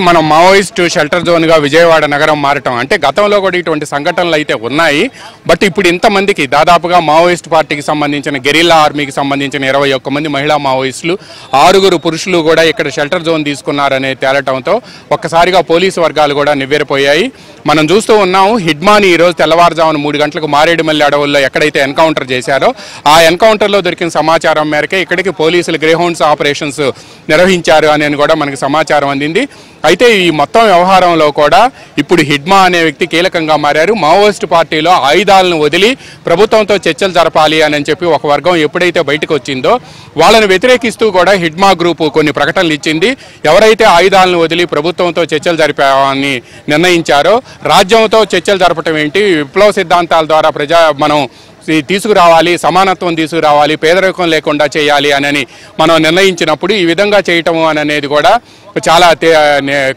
మనం Maoist shelter zone గా విజయవాడ నగరం మారటం అంటే గతంలో కూడా ఇటువంటి సంఘటనలు అయితే ఉన్నాయి. బట్ ఇప్పుడు ఇంతమందికి దాదాపుగా మావోయిస్ట్ పార్టీకి సంబంధించిన గెరిల్లా ఆర్మీకి సంబంధించిన 21 మంది మహిళా మావోయిస్టులు 6 పురుషులు కూడా ఇక్కడ షెల్టర్ జోన్ తీసుకున్నారనే తేలటంతో ఒక్కసారిగా పోలీసు వర్గాలు కూడా నివ్వెరపోయాయి. మనం చూస్తూ ఉన్నాం హిడ్మాని ఈరోజు తెల్లవారుజామున 3 గంటలకు మారేడుమల్లి అడవుల్లో ఎక్కడైతే ఎన్కౌంటర్ చేశారో ఆ ఎన్కౌంటర్లో దొరికిన సమాచారం మేరకే ఇక్కడికి పోలీసులు గ్రేహౌండ్స్ ఆపరేషన్స్ నిర్వహించారు అని కూడా మనకి సమాచారం అందింది. అయితే ఈ మొత్తం వ్యవహారంలో కూడా ఇప్పుడు హిడ్మా అనే వ్యక్తి కీలకంగా మారారు. మావోయిస్టు పార్టీలో ఆయుధాలను వదిలి ప్రభుత్వంతో చర్చలు జరపాలి అని చెప్పి ఒక వర్గం ఎప్పుడైతే బయటకు వచ్చిందో వాళ్ళని వ్యతిరేకిస్తూ కూడా హిడ్మా గ్రూపు కొన్ని ప్రకటనలు ఇచ్చింది. ఎవరైతే ఆయుధాలను వదిలి ప్రభుత్వంతో చర్చలు జరిపాలని నిర్ణయించారో రాజ్యంతో చర్చలు జరపటం ఏంటి, విప్లవ సిద్ధాంతాల ద్వారా మనం తీసుకురావాలి, సమానత్వం తీసుకురావాలి, పేదరికం లేకుండా చేయాలి అని మనం నిర్ణయించినప్పుడు ఈ విధంగా చేయటం అనేది కూడా చాలా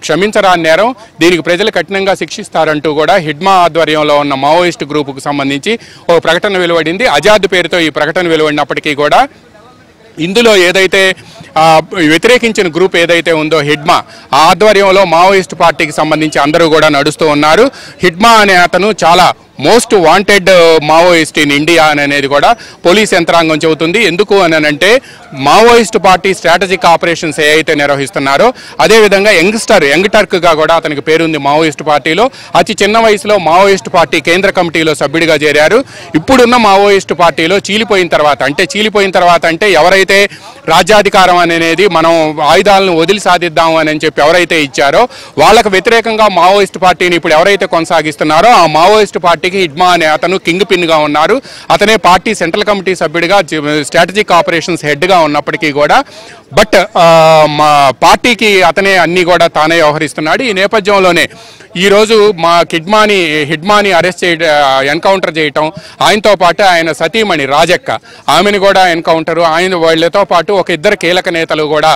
క్షమించరాని నేరం. దీనికి ప్రజలు కఠినంగా శిక్షిస్తారంటూ కూడా హిడ్మా ఆధ్వర్యంలో ఉన్న మావోయిస్ట్ గ్రూపుకు సంబంధించి ఓ ప్రకటన వెలువడింది. ఆజాద్ పేరుతో ఈ ప్రకటన వెలువడినప్పటికీ కూడా ఇందులో ఏదైతే వ్యతిరేకించిన గ్రూప్ ఏదైతే ఉందో హిడ్మా ఆధ్వర్యంలో మావోయిస్ట్ పార్టీకి సంబంధించి అందరూ కూడా నడుస్తూ ఉన్నారు. హిడ్మా అనే అతను చాలా most wanted Maoist in India అనేది కూడా పోలీస్ యంత్రాంగం చెబుతుంది. ఎందుకు అంటే మావోయిస్ట్ పార్టీ స్ట్రాటజిక్ ఆపరేషన్స్ ఏవైతే నిర్వహిస్తున్నారో అదేవిధంగా యంగ్ టర్క్గా కూడా అతనికి పేరుంది మావోయిస్ట్ పార్టీలో. అతి చిన్న వయసులో మావోయిస్ట్ పార్టీ కేంద్ర కమిటీలో సభ్యుడిగా చేరారు. ఇప్పుడున్న మావోయిస్ట్ పార్టీలో చీలిపోయిన తర్వాత అంటే ఎవరైతే రాజ్యాధికారం అనేది మనం ఆయుధాలను వదిలి సాధిద్దాం అని చెప్పి ఎవరైతే ఇచ్చారో వాళ్ళకు వ్యతిరేకంగా మావోయిస్ట్ పార్టీని ఇప్పుడు ఎవరైతే కొనసాగిస్తున్నారో ఆ మావోయిస్ట్ పార్టీకి హిడ్మా అనే అతను కింగ్ పిన్గా ఉన్నారు. అతనే పార్టీ సెంట్రల్ కమిటీ సభ్యుడిగా స్ట్రాటజిక్ ఆపరేషన్స్ హెడ్గా ఉన్నప్పటికీ కూడా బట్ మా పార్టీకి అతనే అన్నీ కూడా తానే వ్యవహరిస్తున్నాడు. ఈ నేపథ్యంలోనే ఈరోజు మా హిడ్మాని అరెస్ట్ ఎన్కౌంటర్ చేయటం, ఆయనతో పాటు ఆయన సతీమణి రాజక్క ఆమెను కూడా ఎన్కౌంటర్, వాళ్ళతో పాటు ఒక 2 కీలక నేతలు కూడా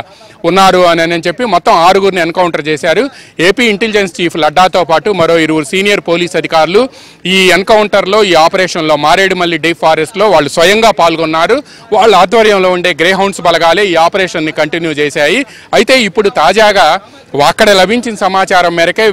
ఉన్నారు అని చెప్పి మొత్తం 6 ఎన్కౌంటర్ చేశారు. ఏపీ ఇంటెలిజెన్స్ చీఫ్ లడ్డాతో పాటు మరో 2 సీనియర్ పోలీస్ అధికారులు ఈ ఎన్కౌంటర్లో ఈ ఆపరేషన్లో మారేడుమల్లి డీప్ ఫారెస్ట్లో వాళ్ళు స్వయంగా పాల్గొన్నారు. వాళ్ళ ఆధ్వర్యంలో ఉండే గ్రేహౌండ్స్ బలగాలే ఈ ఆపరేషన్ని కంటిన్యూ చేశాయి. అయితే ఇప్పుడు తాజాగా అక్కడ లభించిన సమాచారం మేరకే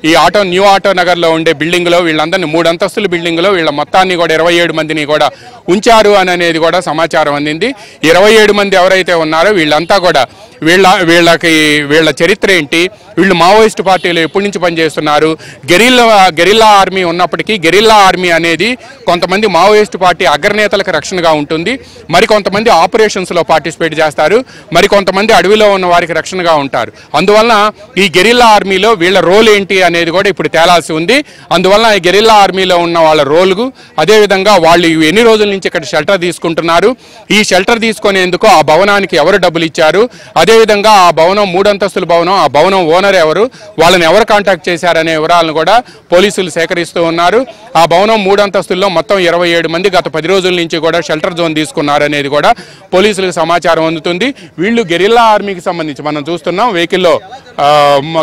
ఈ న్యూ ఆటో నగర్లో ఉండే బిల్డింగ్లో వీళ్ళందరినీ 3 అంతస్తుల బిల్డింగ్లో వీళ్ళ మొత్తాన్ని కూడా 27 మందిని కూడా ఉంచారు అనేది కూడా సమాచారం అందింది. 27 మంది ఎవరైతే ఉన్నారో వీళ్ళంతా కూడా వీళ్ళ చరిత్ర ఏంటి, వీళ్ళు మావోయిస్ట్ పార్టీలో ఎప్పటి నుంచి పనిచేస్తున్నారు, గెరిల్లా ఆర్మీ ఉన్నప్పటికీ గెరిల్లా ఆర్మీ అనేది కొంతమంది మావోయిస్ట్ పార్టీ అగ్రనేతలకు రక్షణగా ఉంటుంది, మరికొంతమంది ఆపరేషన్స్లో పార్టిసిపేట్ చేస్తారు, మరికొంతమంది అడవిలో ఉన్న వారికి రక్షణగా ఉంటారు. అందువలన ఈ గెరిల్లా ఆర్మీలో వీళ్ళ రోల్ ఏంటి అనేది కూడా ఇప్పుడు తేలాల్సి ఉంది. అందువలన ఈ గెరిల్లా ఆర్మీలో ఉన్న వాళ్ళ రోలు, అదేవిధంగా వాళ్ళు ఎన్ని రోజుల నుంచి ఇక్కడ షెల్టర్ తీసుకుంటున్నారు, ఈ షెల్టర్ తీసుకునేందుకు ఆ భవనానికి ఎవరు డబ్బులు ఇచ్చారు, అదేవిధంగా ఆ భవనం 3 అంతస్తుల భవనం, ఆ భవనం ఓనర్ ఎవరు, వాళ్ళని ఎవరు కాంటాక్ట్ చేశారనే వివరాలను కూడా పోలీసులు సేకరిస్తూ ఉన్నారు. ఆ భవనం 3 అంతస్తుల్లో మొత్తం 27 మంది గత 10 రోజుల నుంచి కూడా షెల్టర్ జోన్ తీసుకున్నారు అనేది కూడా పోలీసులకు సమాచారం అందుతుంది. వీళ్ళు గెరిల్లా ఆర్మీకి సంబంధించి మనం చూస్తున్నాం వెహికల్లో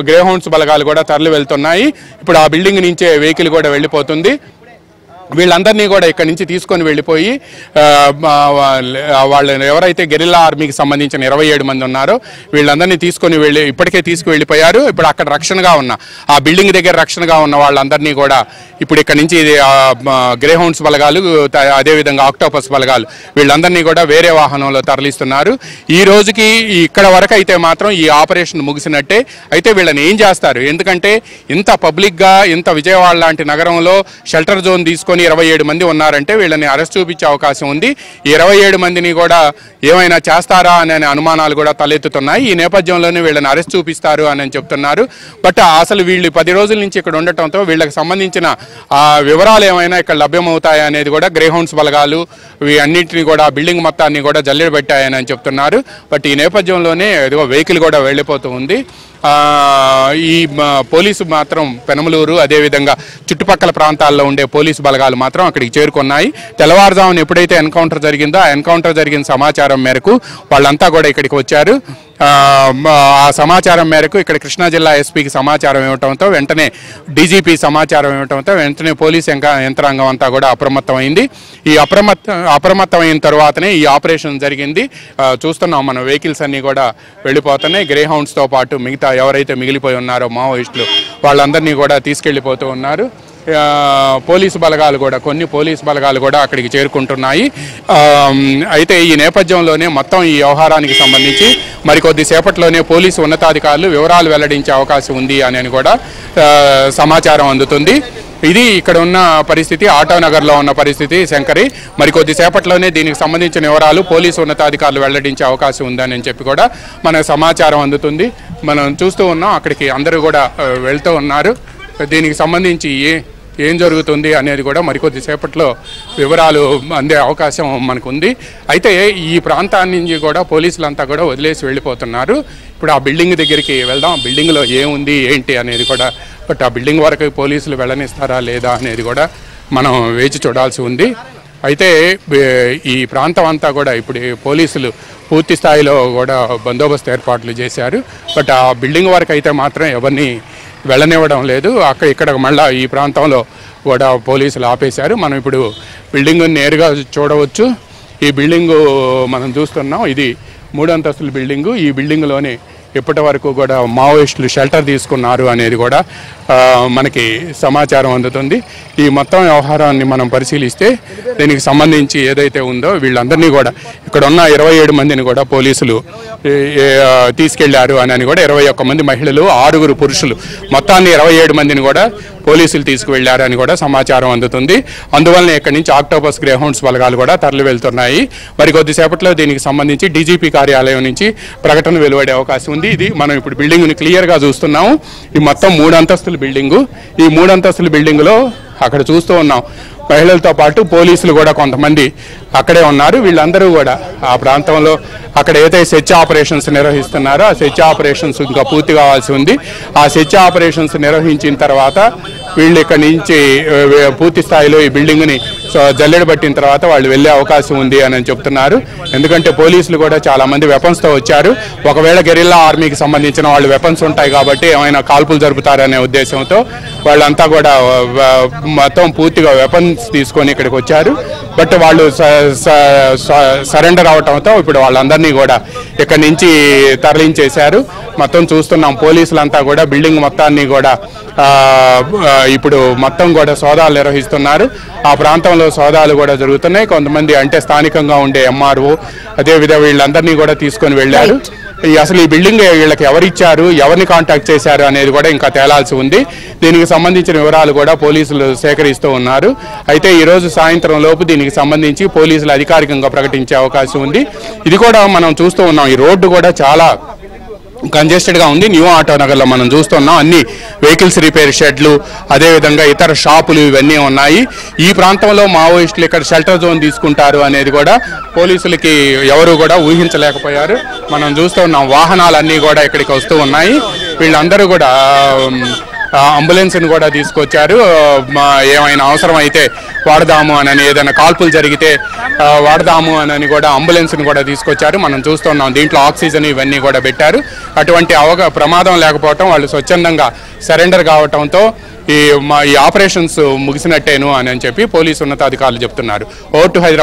గ్రేహౌండ్స్ బలగాలు కూడా తరలి వెళ్తున్నాయి. ఇప్పుడు ఆ బిల్డింగ్ నుంచే వెహికల్ కూడా వెళ్ళిపోతుంది. వీళ్ళందరినీ కూడా ఇక్కడి నుంచి తీసుకొని వెళ్ళిపోయి వాళ్ళు ఎవరైతే గెరిల్లా ఆర్మీకి సంబంధించిన 27 మంది ఉన్నారో వీళ్ళందరినీ ఇప్పటికే తీసుకువెళ్ళిపోయారు. ఇప్పుడు అక్కడ రక్షణగా ఉన్న ఆ బిల్డింగ్ దగ్గర రక్షణగా ఉన్న వాళ్ళందరినీ కూడా ఇప్పుడు ఇక్కడ నుంచి గ్రేహౌండ్స్ బలగాలు, అదేవిధంగా ఆక్టోపస్ బలగాలు వీళ్ళందరినీ కూడా వేరే వాహనంలో తరలిస్తున్నారు. ఈ రోజుకి ఇక్కడ వరకు అయితే మాత్రం ఈ ఆపరేషన్ ముగిసినట్టే. అయితే వీళ్ళని ఏం చేస్తారు, ఎందుకంటే ఇంత పబ్లిక్గా ఇంత విజయవాడ లాంటి నగరంలో షెల్టర్ జోన్ తీసుకొని 27 మంది ఉన్నారంటే వీళ్ళని అరెస్ట్ చూపించే అవకాశం ఉంది. ఈ 27 మందిని కూడా ఏమైనా చేస్తారా అనే అనుమానాలు కూడా తలెత్తుతున్నాయి. ఈ నేపథ్యంలోనే వీళ్ళని అరెస్ట్ చూపిస్తారు అని చెప్తున్నారు. బట్ అసలు వీళ్ళు 10 రోజుల నుంచి ఇక్కడ ఉండటంతో వీళ్ళకి సంబంధించిన వివరాలు ఏమైనా ఇక్కడ లభ్యమవుతాయా అనేది కూడా గ్రేహౌండ్స్ బలగాలు అన్నింటినీ కూడా బిల్డింగ్ మొత్తాన్ని కూడా జల్లెడ పెట్టాయని చెప్తున్నారు. బట్ ఈ నేపథ్యంలోనే ఏదో వెహికల్ కూడా వెళ్ళిపోతూ ఉంది. ఈ పోలీసు మాత్రం పెనమలూరు అదేవిధంగా చుట్టుపక్కల ప్రాంతాల్లో ఉండే పోలీసు బలగాలు బలగాలు మాత్రం అక్కడికి చేరుకున్నాయి. తెల్లవారుజామున ఎప్పుడైతే ఎన్కౌంటర్ జరిగిందో ఆ ఎన్కౌంటర్ జరిగిన సమాచారం మేరకు వాళ్ళంతా కూడా ఇక్కడికి వచ్చారు. ఆ సమాచారం మేరకు ఇక్కడ కృష్ణా జిల్లా ఎస్పీకి సమాచారం ఇవ్వడంతో వెంటనే డీజీపీ సమాచారం ఇవ్వడంతో వెంటనే పోలీస్ యంత్రాంగం అంతా కూడా అప్రమత్తమైంది. ఈ అప్రమత్తమైన తర్వాతనే ఈ ఆపరేషన్ జరిగింది. చూస్తున్నాం మన వెహికల్స్ అన్నీ కూడా వెళ్ళిపోతున్నాయి. గ్రే హౌండ్స్తో పాటు మిగతా ఎవరైతే మిగిలిపోయి ఉన్నారో మావోయిస్టులు వాళ్ళందరినీ కూడా తీసుకెళ్ళిపోతూ ఉన్నారు. పోలీసు బలగాలు కూడా కొన్ని పోలీసు బలగాలు కూడా అక్కడికి చేరుకుంటున్నాయి. అయితే ఈ నేపథ్యంలోనే మొత్తం ఈ వ్యవహారానికి సంబంధించి మరికొద్ది సేపట్లోనే పోలీసు ఉన్నతాధికారులు వివరాలు వెల్లడించే అవకాశం ఉంది అని కూడా సమాచారం అందుతుంది. ఇది ఇక్కడ ఉన్న పరిస్థితి, ఆటోనగర్లో ఉన్న పరిస్థితి శంకరి. మరికొద్ది సేపట్లోనే దీనికి సంబంధించిన వివరాలు పోలీసు ఉన్నతాధికారులు వెల్లడించే అవకాశం ఉందని చెప్పి కూడా మనకు సమాచారం అందుతుంది. మనం చూస్తూ ఉన్నాం, అక్కడికి అందరూ కూడా వెళ్తూ ఉన్నారు. దీనికి సంబంధించి ఏం జరుగుతుంది అనేది కూడా మరికొద్ది సేపట్లో వివరాలు అందే అవకాశం మనకు ఉంది. అయితే ఈ ప్రాంతాన్ని నుంచి కూడా పోలీసులంతా కూడా వదిలేసి వెళ్ళిపోతున్నారు. ఇప్పుడు ఆ బిల్డింగ్ దగ్గరికి వెళ్దాం, బిల్డింగ్లో ఏముంది ఏంటి అనేది కూడా, బట్ ఆ బిల్డింగ్ వరకు పోలీసులు వెళ్ళనిస్తారా లేదా అనేది కూడా మనం వేచి చూడాల్సి ఉంది. అయితే ఈ ప్రాంతం అంతా కూడా ఇప్పుడు పోలీసులు పూర్తి స్థాయిలో కూడా బందోబస్తు ఏర్పాట్లు చేశారు. బట్ ఆ బిల్డింగ్ వరకు అయితే మాత్రం ఎవరిని వెళ్ళనివ్వడం లేదు. ఇక్కడ మళ్ళీ ఈ ప్రాంతంలో కూడా పోలీసులు ఆపేశారు. మనం ఇప్పుడు బిల్డింగ్ నేరుగా చూడవచ్చు. ఈ బిల్డింగు మనం చూస్తున్నాం, ఇది 3 అంతస్తుల బిల్డింగు. ఈ బిల్డింగ్లోనే ఇప్పటి వరకు కూడా మావోయిస్టులు షెల్టర్ తీసుకున్నారు అనేది కూడా మనకి సమాచారం అందుతుంది. ఈ మొత్తం వ్యవహారాన్ని మనం పరిశీలిస్తే దీనికి సంబంధించి ఏదైతే ఉందో వీళ్ళందరినీ కూడా ఇక్కడ ఉన్న 27 మందిని కూడా పోలీసులు తీసుకెళ్లారు అని కూడా 21 మంది మహిళలు 6 పురుషులు మొత్తాన్ని 27 మందిని కూడా పోలీసులు తీసుకువెళ్లారని కూడా సమాచారం అందుతుంది. అందువల్ల ఇక్కడి నుంచి ఆక్టోపస్ గ్రే హౌండ్స్ బలగాలు కూడా తరలి వెళ్తున్నాయి. మరి కొద్దిసేపట్లో దీనికి సంబంధించి డీజీపీ కార్యాలయం నుంచి ప్రకటన వెలువడే అవకాశం ఉంది. ఇది మనం ఇప్పుడు బిల్డింగ్ని క్లియర్గా చూస్తున్నాము. ఈ మొత్తం 3 అంతస్తుల బిల్డింగు. ఈ 3 అంతస్తుల బిల్డింగులో అక్కడ చూస్తూ ఉన్నాం మహిళలతో పాటు పోలీసులు కూడా కొంతమంది అక్కడే ఉన్నారు. వీళ్ళందరూ కూడా ఆ ప్రాంతంలో అక్కడ ఏదైతే సెర్చ్ ఆపరేషన్స్ నిర్వహిస్తున్నారో ఆ సెర్చ్ ఆపరేషన్స్ ఇంకా పూర్తి కావాల్సి ఉంది. ఆ సెర్చ్ ఆపరేషన్స్ నిర్వహించిన తర్వాత వీళ్ళు ఇక్కడి నుంచి పూర్తి స్థాయిలో ఈ బిల్డింగ్ని జల్లెడ పట్టిన తర్వాత వాళ్ళు వెళ్ళే అవకాశం ఉంది అని చెప్తున్నారు. ఎందుకంటే పోలీసులు కూడా చాలామంది వెపన్స్తో వచ్చారు. ఒకవేళ గెరిల్లా ఆర్మీకి సంబంధించిన వాళ్ళు వెపన్స్ ఉంటాయి కాబట్టి ఏమైనా కాల్పులు జరుపుతారనే ఉద్దేశంతో వాళ్ళంతా కూడా మొత్తం పూర్తిగా వెపన్స్ తీసుకొని ఇక్కడికి వచ్చారు. బట్ వాళ్ళు సరెండర్ అవటంతో ఇప్పుడు వాళ్ళందరినీ కూడా ఇక్కడి నుంచి తరలించేశారు. మొత్తం చూస్తున్నాం పోలీసులంతా కూడా బిల్డింగ్ మొత్తాన్ని కూడా ఇప్పుడు మొత్తం కూడా సోదాలు నిర్వహిస్తున్నారు. ఆ ప్రాంతంలో సోదాలు కూడా జరుగుతున్నాయి. కొంతమంది అంటే స్థానికంగా ఉండే ఎంఆర్ఓ అదేవిధంగా వీళ్ళందరినీ కూడా తీసుకొని వెళ్ళారు. అసలు ఈ బిల్డింగ్ వీళ్ళకి ఎవరిచ్చారు, ఎవరిని కాంటాక్ట్ చేశారు అనేది కూడా ఇంకా తేలాల్సి ఉంది. దీనికి సంబంధించిన వివరాలు కూడా పోలీసులు సేకరిస్తూ ఉన్నారు. అయితే ఈరోజు సాయంత్రం లోపు దీనికి సంబంధించి పోలీసులు అధికారికంగా ప్రకటించే అవకాశం ఉంది. ఇది కూడా మనం చూస్తూ ఉన్నాం, ఈ రోడ్డు కూడా చాలా కంజెస్టెడ్గా ఉంది. న్యూ ఆటోనగర్లో మనం చూస్తున్నాం అన్ని వెహికల్స్ రిపేర్ షెడ్లు అదేవిధంగా ఇతర షాపులు ఇవన్నీ ఉన్నాయి. ఈ ప్రాంతంలో మావోయిస్టులు ఇక్కడ షెల్టర్ జోన్ తీసుకుంటారు అనేది కూడా పోలీసులకి ఎవరు కూడా ఊహించలేకపోయారు. మనం చూస్తున్నాం వాహనాలన్నీ కూడా ఇక్కడికి వస్తూ ఉన్నాయి. వీళ్ళందరూ కూడా అంబులెన్స్ని కూడా తీసుకొచ్చారు. ఏమైనా అవసరం అయితే వాడదాము అని, ఏదైనా కాల్పులు జరిగితే వాడదాము అని కూడా అంబులెన్స్ని కూడా తీసుకొచ్చారు. మనం చూస్తున్నాం దీంట్లో ఆక్సిజన్ ఇవన్నీ కూడా పెట్టారు. అటువంటి ప్రమాదం లేకపోవటం వాళ్ళు స్వచ్ఛందంగా సరెండర్ కావటంతో ఈ ఆపరేషన్స్ ముగిసినట్టేను అని చెప్పి పోలీసు ఉన్నతాధికారులు చెప్తున్నారు. ఓటు హైదరాబాద్.